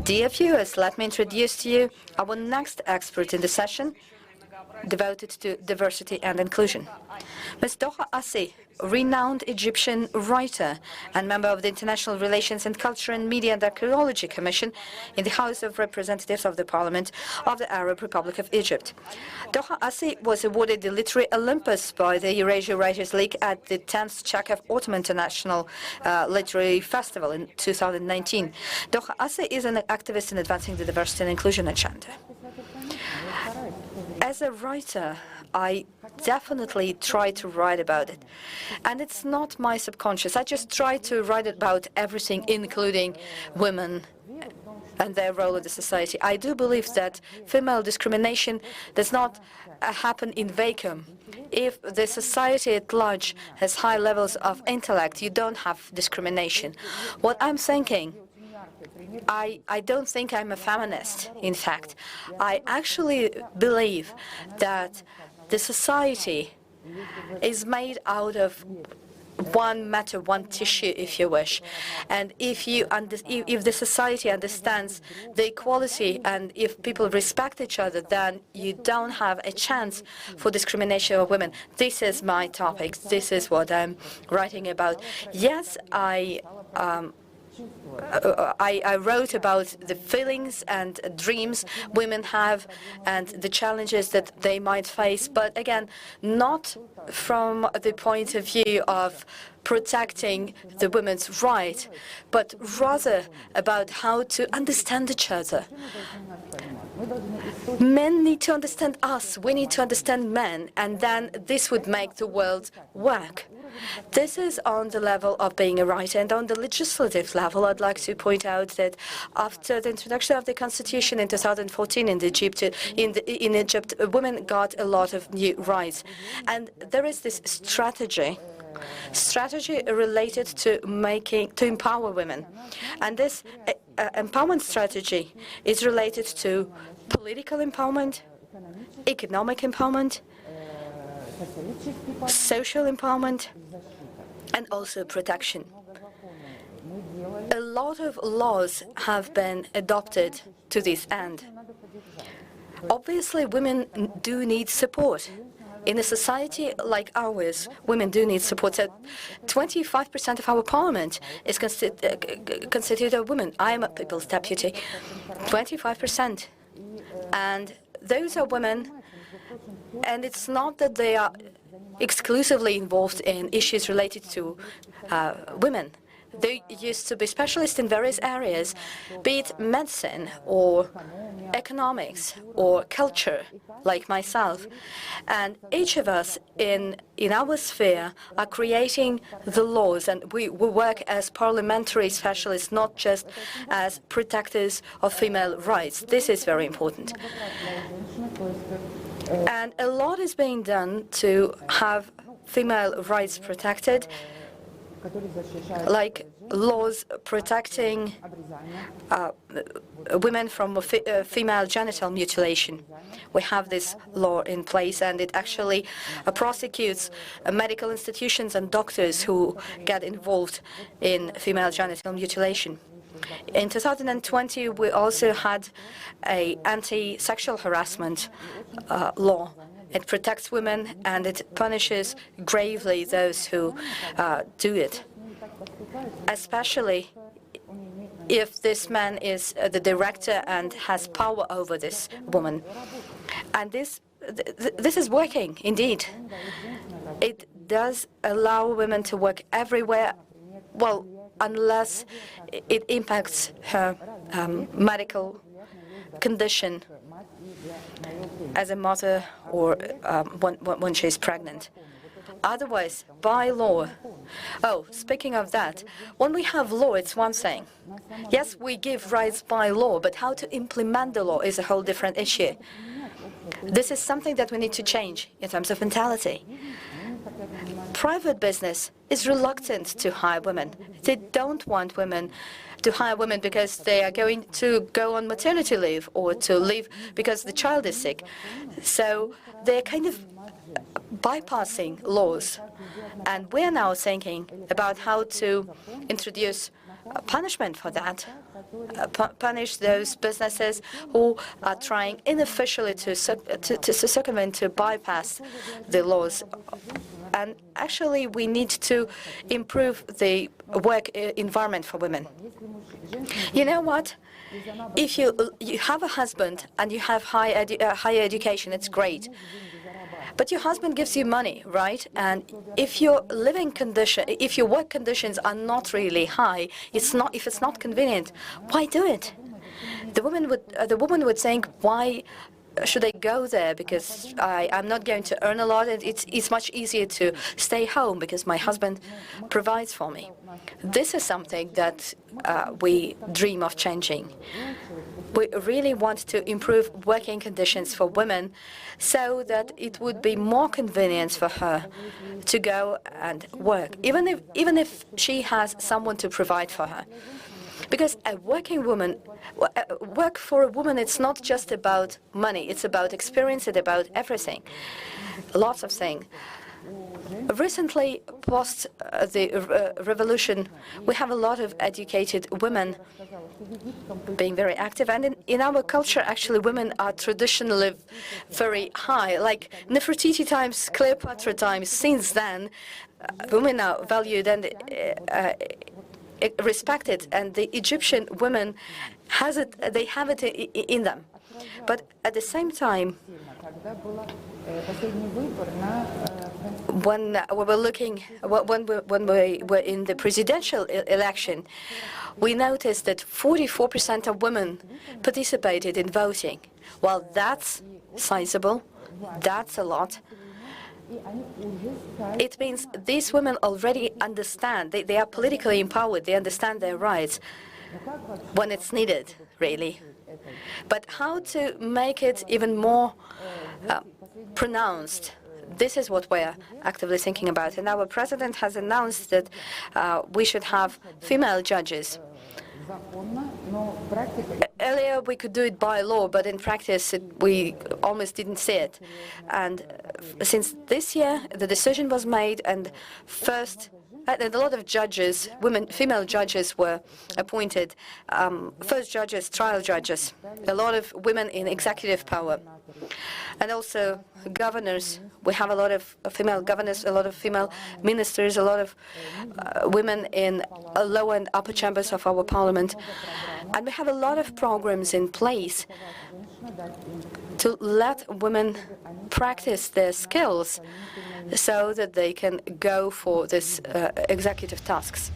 Dear viewers, let me introduce to you our next expert in the session devoted to diversity and inclusion. Ms. Doha Assy, renowned Egyptian writer and member of the International Relations and Culture and Media and Archaeology Commission in the House of Representatives of the Parliament of the Arab Republic of Egypt. Doha Assy was awarded the Literary Olympus by the Eurasia Writers League at the 10th Chakav Autumn International Literary Festival in 2019. Doha Assy is an activist in advancing the diversity and inclusion agenda. As a writer, I definitely try to write about it. And it's not my subconscious. I just try to write about everything, including women and their role in the society. I do believe that female discrimination does not happen in vacuum. If the society at large has high levels of intellect, you don't have discrimination. What I'm thinking, I don't think I'm a feminist, in fact. I actually believe that the society is made out of one matter, one tissue, if you wish. And if the society understands the equality and if people respect each other, then you don't have a chance for discrimination of women. This is my topic. This is what I'm writing about. Yes, I wrote about the feelings and dreams women have and the challenges that they might face, but again, not from the point of view of protecting the women's right, but rather about how to understand each other. Men need to understand us, we need to understand men, and then this would make the world work. This is on the level of being a writer, and on the legislative level, I'd like to point out that after the introduction of the constitution in 2014 in Egypt, women got a lot of new rights. And there is this strategy related to empower women. And this empowerment strategy is related to political empowerment, economic empowerment, social empowerment, and also protection. A lot of laws have been adopted to this end. Obviously, women do need support. In a society like ours, women do need support. So 25% of our parliament is constituted of women. I am a people's deputy. 25%. And those are women. And it's not that they are exclusively involved in issues related to women. They used to be specialists in various areas, be it medicine or economics or culture, like myself. And each of us in our sphere are creating the laws, and we work as parliamentary specialists, not just as protectors of female rights. This is very important. And a lot is being done to have female rights protected, like laws protecting women from female genital mutilation. We have this law in place, and it actually prosecutes medical institutions and doctors who get involved in female genital mutilation. In 2020, we also had an anti-sexual harassment law. It protects women and it punishes gravely those who do it, especially if this man is the director and has power over this woman. And this is working, indeed. It does allow women to work everywhere, well, unless it impacts her medical condition as a mother or when she's pregnant. Otherwise, by law. Oh, speaking of that, when we have law, it's one thing. Yes, we give rights by law, but how to implement the law is a whole different issue. This is something that we need to change in terms of mentality. Private business is reluctant to hire women. They don't want women to hire women because they are going to go on maternity leave or to leave because the child is sick. So they're kind of bypassing laws. And we're now thinking about how to introduce punishment for that. Punish those businesses who are trying unofficially to circumvent, to bypass the laws. And actually, we need to improve the work environment for women. You know what? If you have a husband and you have higher education, it's great. But your husband gives you money, right? And if your if your work conditions are not really high, if it's not convenient, why do it? The woman would think, why should I go there? Because I'm not going to earn a lot, and it's much easier to stay home because my husband provides for me. This is something that we dream of changing. We really want to improve working conditions for women so that it would be more convenient for her to go and work, even if she has someone to provide for her. Because a working woman, work for a woman, it's not just about money, it's about experience, it's about everything, lots of things. Recently, post the revolution, we have a lot of educated women being very active, and in our culture, actually, women are traditionally very high. Like Nefertiti times, Cleopatra times, since then, women are valued and respected, and the Egyptian women they have it in them. But at the same time, when we were in the presidential election, we noticed that 44% of women participated in voting. Well, that's sizable. That's a lot. It means these women already understand. They are politically empowered. They understand their rights when it's needed, really. But how to make it even more pronounced? This is what we're actively thinking about. And our president has announced that we should have female judges. Earlier, we could do it by law, but in practice, we almost didn't see it. And since this year, the decision was made, and a lot of judges, female judges were appointed, first judges, trial judges, a lot of women in executive power. And also governors. We have a lot of female governors, a lot of female ministers, a lot of women in lower and upper chambers of our parliament. And we have a lot of programs in place to let women practice their skills so that they can go for these executive tasks.